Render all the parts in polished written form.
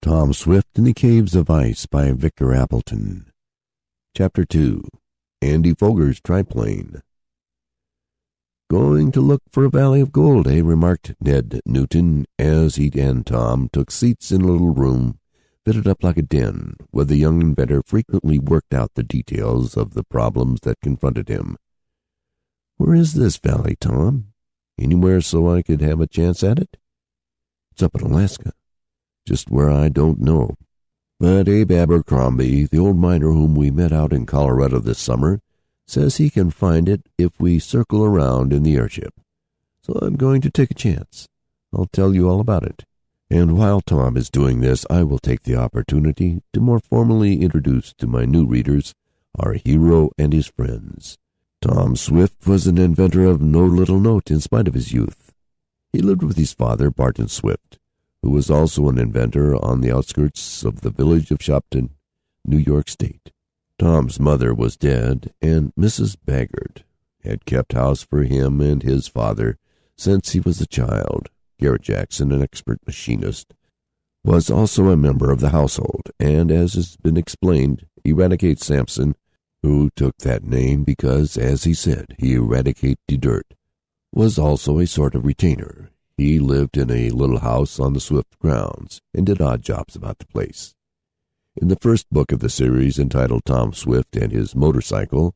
Tom Swift in the Caves of Ice by Victor Appleton. Chapter 2. Andy Foger's Triplane. "Going to look for a valley of gold, eh?" remarked Ned Newton as he and Tom took seats in a little room fitted up like a den, where the young inventor frequently worked out the details of the problems that confronted him. "Where is this valley, Tom? Anywhere so I could have a chance at it?" "It's up in Alaska. Just where I don't know. But Abe Abercrombie, the old miner whom we met out in Colorado this summer, says he can find it if we circle around in the airship. So I'm going to take a chance. I'll tell you all about it. And while Tom is doing this, I will take the opportunity to more formally introduce to my new readers our hero and his friends. Tom Swift was an inventor of no little note in spite of his youth. He lived with his father, Barton Swift, who was also an inventor on the outskirts of the village of Shopton, New York State. Tom's mother was dead, and Mrs. Baggert had kept house for him and his father since he was a child. Garrett Jackson, an expert machinist, was also a member of the household, and, as has been explained, Eradicate Sampson, who took that name because, as he said, he eradicate the dirt, was also a sort of retainer. He lived in a little house on the Swift grounds and did odd jobs about the place. In the first book of the series, entitled Tom Swift and His Motorcycle,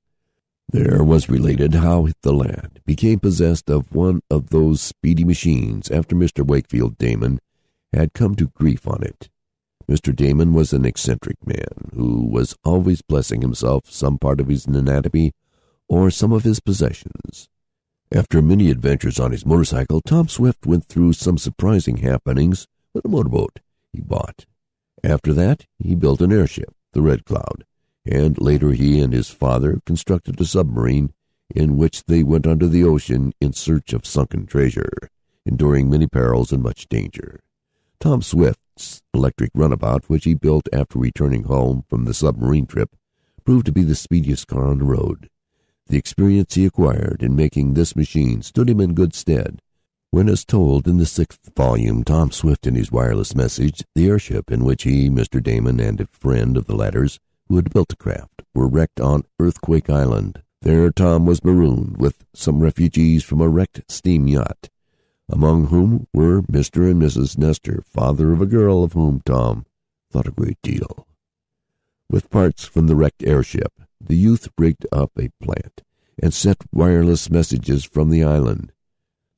there was related how the lad became possessed of one of those speedy machines after Mr. Wakefield Damon had come to grief on it. Mr. Damon was an eccentric man who was always blessing himself some part of his anatomy or some of his possessions. After many adventures on his motorcycle, Tom Swift went through some surprising happenings with a motorboat he bought. After that, he built an airship, the Red Cloud, and later he and his father constructed a submarine in which they went under the ocean in search of sunken treasure, enduring many perils and much danger. Tom Swift's electric runabout, which he built after returning home from the submarine trip, proved to be the speediest car on the road. The experience he acquired in making this machine stood him in good stead when, as told in the 6th volume, Tom Swift and His Wireless Message, the airship in which he, Mr. Damon, and a friend of the latter's who had built the craft were wrecked on Earthquake Island. There Tom was marooned with some refugees from a wrecked steam yacht, among whom were Mr. and Mrs. Nestor, father of a girl of whom Tom thought a great deal. With parts from the wrecked airship, the youth rigged up a plant and sent wireless messages from the island.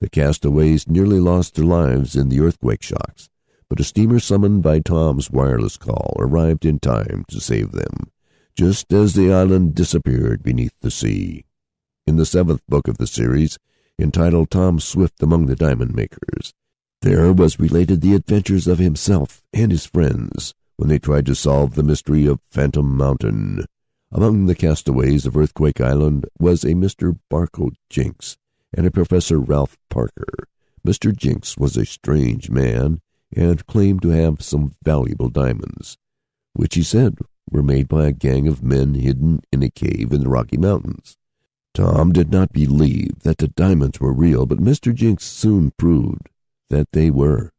The castaways nearly lost their lives in the earthquake shocks, but a steamer summoned by Tom's wireless call arrived in time to save them, just as the island disappeared beneath the sea. In the 7th book of the series, entitled Tom Swift Among the Diamond Makers, there was related the adventures of himself and his friends when they tried to solve the mystery of Phantom Mountain. Among the castaways of Earthquake Island was a Mr. Barcoe Jenks and a Professor Ralph Parker. Mr. Jenks was a strange man and claimed to have some valuable diamonds, which he said were made by a gang of men hidden in a cave in the Rocky Mountains. Tom did not believe that the diamonds were real, but Mr. Jenks soon proved that they were.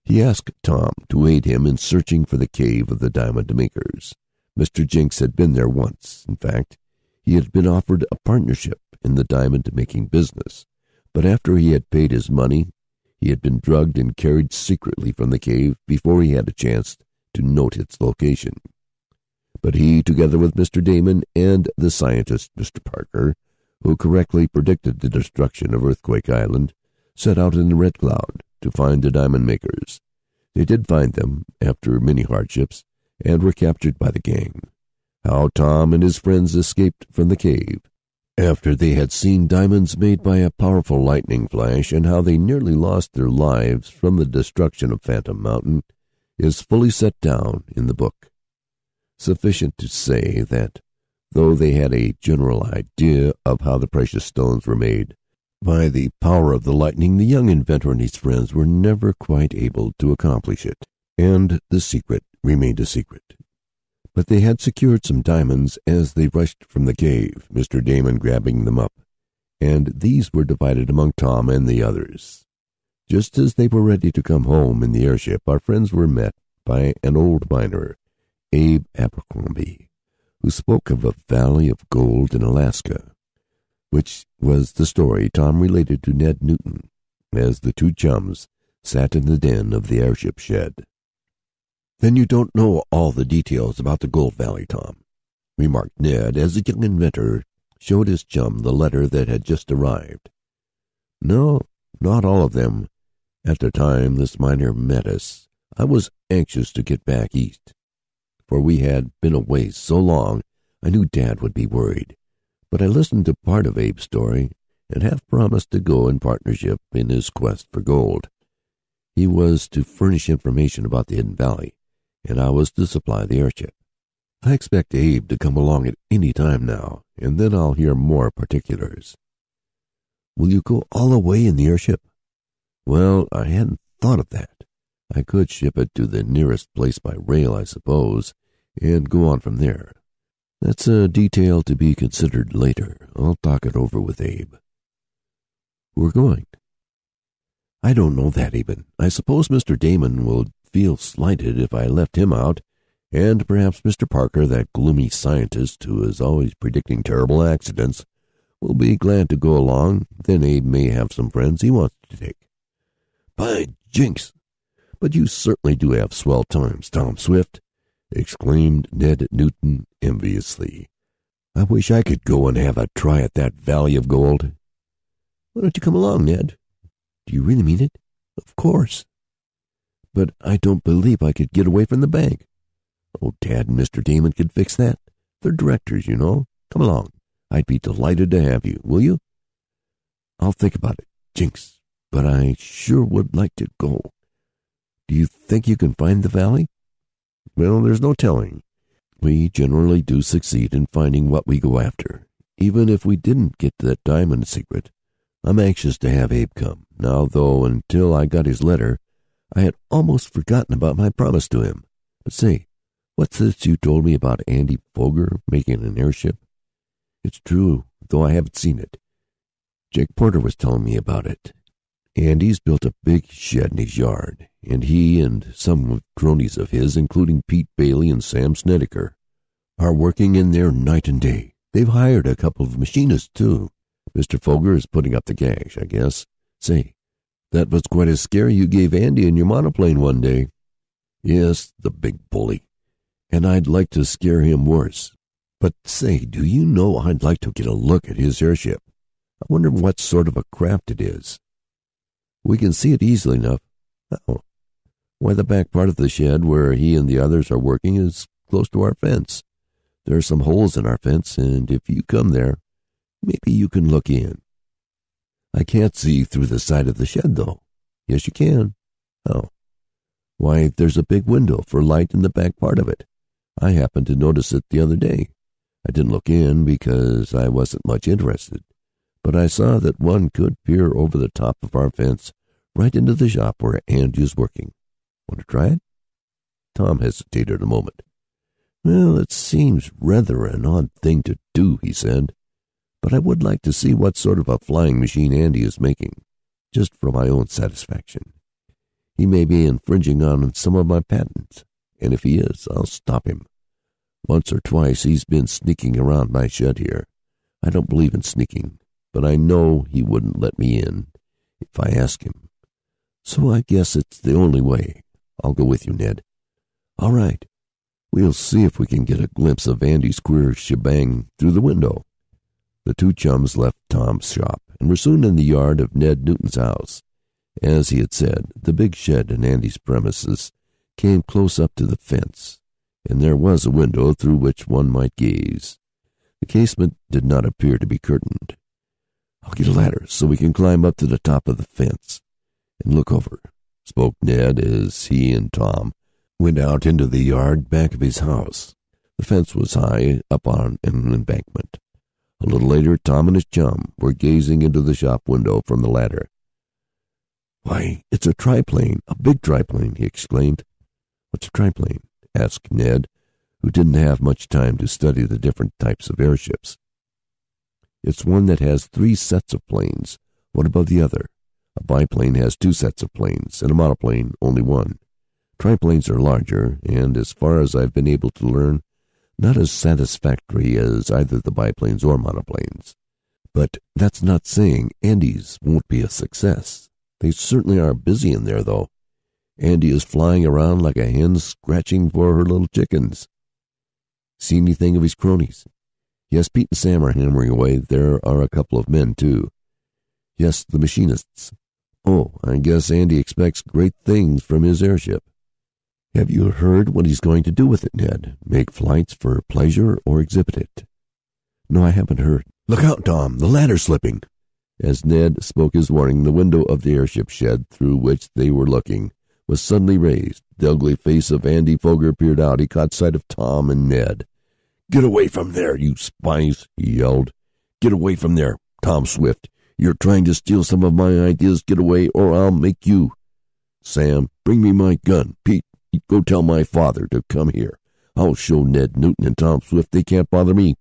He asked Tom to aid him in searching for the cave of the diamond makers. Mr. Jenks had been there once. In fact, he had been offered a partnership in the diamond-making business, but after he had paid his money, he had been drugged and carried secretly from the cave before he had a chance to note its location. But he, together with Mr. Damon and the scientist, Mr. Parker, who correctly predicted the destruction of Earthquake Island, set out in the Red Cloud to find the diamond makers. They did find them after many hardships and were captured by the gang. How Tom and his friends escaped from the cave after they had seen diamonds made by a powerful lightning flash, and how they nearly lost their lives from the destruction of Phantom Mountain, is fully set down in the book. Sufficient to say that, though they had a general idea of how the precious stones were made, by the power of the lightning, the young inventor and his friends were never quite able to accomplish it, and the secret remained a secret. But they had secured some diamonds as they rushed from the cave, Mr. Damon grabbing them up, and these were divided among Tom and the others. Just as they were ready to come home in the airship, our friends were met by an old miner, Abe Abercrombie, who spoke of a valley of gold in Alaska, which was the story Tom related to Ned Newton as the two chums sat in the den of the airship shed. "Then you don't know all the details about the Gold Valley, Tom," remarked Ned as the young inventor showed his chum the letter that had just arrived. "No, not all of them. At the time this miner met us, I was anxious to get back east, for we had been away so long I knew Dad would be worried. But I listened to part of Abe's story and half promised to go in partnership in his quest for gold. He was to furnish information about the Hidden Valley, and I was to supply the airship. I expect Abe to come along at any time now, and then I'll hear more particulars." "Will you go all the way in the airship?" "Well, I hadn't thought of that. I could ship it to the nearest place by rail, I suppose, and go on from there. That's a detail to be considered later. I'll talk it over with Abe." "We're going." "I don't know that even. I suppose Mr. Damon will feel slighted if I left him out, and perhaps Mr. Parker, that gloomy scientist who is always predicting terrible accidents, will be glad to go along. Then Abe may have some friends he wants to take." "By jinks! But you certainly do have swell times, Tom Swift," exclaimed Ned Newton enviously. "I wish I could go and have a try at that Valley of Gold." "Why don't you come along, Ned?" "Do you really mean it?" "Of course." "But I don't believe I could get away from the bank." "Oh, Dad and Mr. Damon could fix that. They're directors, you know. Come along. I'd be delighted to have you. Will you?" "I'll think about it, Jinks, but I sure would like to go. Do you think you can find the valley?" "Well, there's no telling. We generally do succeed in finding what we go after, even if we didn't get that diamond secret. I'm anxious to have Abe come, now, though until I got his letter, I had almost forgotten about my promise to him. But say, what's this you told me about Andy Foger making an airship? It's true, though I haven't seen it. Jake Porter was telling me about it. Andy's built a big shed in his yard, and he and some cronies of his, including Pete Bailey and Sam Snedeker, are working in there night and day. They've hired a couple of machinists, too. Mr. Foger is putting up the cash, I guess. Say, that was quite a scare you gave Andy in your monoplane one day." "Yes, the big bully. And I'd like to scare him worse. But say, do you know I'd like to get a look at his airship? I wonder what sort of a craft it is." "We can see it easily enough." "Oh. Why, the back part of the shed where he and the others are working is close to our fence. There are some holes in our fence, and if you come there, maybe you can look in." "I can't see through the side of the shed, though." "Yes, you can." "How?" "Why, there's a big window for light in the back part of it. I happened to notice it the other day. I didn't look in because I wasn't much interested, but I saw that one could peer over the top of our fence right into the shop where Andy is working. Want to try it?" Tom hesitated a moment. "Well, it seems rather an odd thing to do," he said, "but I would like to see what sort of a flying machine Andy is making, just for my own satisfaction. He may be infringing on some of my patents, and if he is, I'll stop him. Once or twice he's been sneaking around my shed here. I don't believe in sneaking, but I know he wouldn't let me in if I asked him. So I guess it's the only way. I'll go with you, Ned." "All right. We'll see if we can get a glimpse of Andy's queer shebang through the window." The two chums left Tom's shop and were soon in the yard of Ned Newton's house. As he had said, the big shed in Andy's premises came close up to the fence, and there was a window through which one might gaze. The casement did not appear to be curtained. "I'll get a ladder so we can climb up to the top of the fence and look over," spoke Ned as he and Tom went out into the yard back of his house. The fence was high up on an embankment. A little later, Tom and his chum were gazing into the shop window from the ladder. "Why, it's a triplane, a big triplane!" he exclaimed. "What's a triplane?" asked Ned, who didn't have much time to study the different types of airships. "It's one that has 3 sets of planes, one above the other. A biplane has 2 sets of planes, and a monoplane only one. Triplanes are larger, and as far as I've been able to learn, not as satisfactory as either the biplanes or monoplanes. But that's not saying Andy's won't be a success. They certainly are busy in there, though. Andy is flying around like a hen scratching for her little chickens. See anything of his cronies? Yes, Pete and Sam are hammering away. There are a couple of men, too. Yes, the machinists. Oh, I guess Andy expects great things from his airship. Have you heard what he's going to do with it, Ned? Make flights for pleasure or exhibit it? No, I haven't heard. Look out, Tom, the ladder's slipping. As Ned spoke his warning, the window of the airship shed through which they were looking was suddenly raised. The ugly face of Andy Foger peered out. He caught sight of Tom and Ned. Get away from there, you spies, he yelled. Get away from there, Tom Swift. You're trying to steal some of my ideas. Get away, or I'll make you. Sam, bring me my gun. Pete, go tell my father to come here. I'll show Ned Newton and Tom Swift they can't bother me.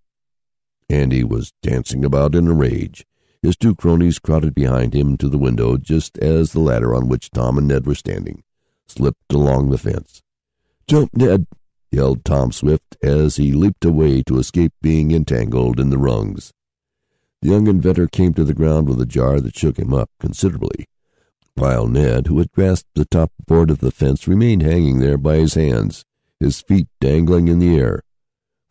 Andy was dancing about in a rage. His two cronies crowded behind him to the window just as the ladder on which Tom and Ned were standing slipped along the fence. Jump, Ned, yelled Tom Swift as he leaped away to escape being entangled in the rungs. The young inventor came to the ground with a jar that shook him up considerably, while Ned, who had grasped the top board of the fence, remained hanging there by his hands, his feet dangling in the air.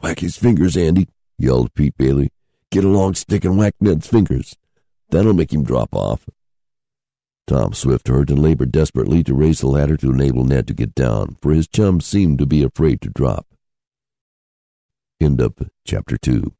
Whack his fingers, Andy, yelled Pete Bailey. Get a long stick and whack Ned's fingers. That'll make him drop off. Tom Swift heard and labored desperately to raise the ladder to enable Ned to get down, for his chum seemed to be afraid to drop. End of Chapter 2.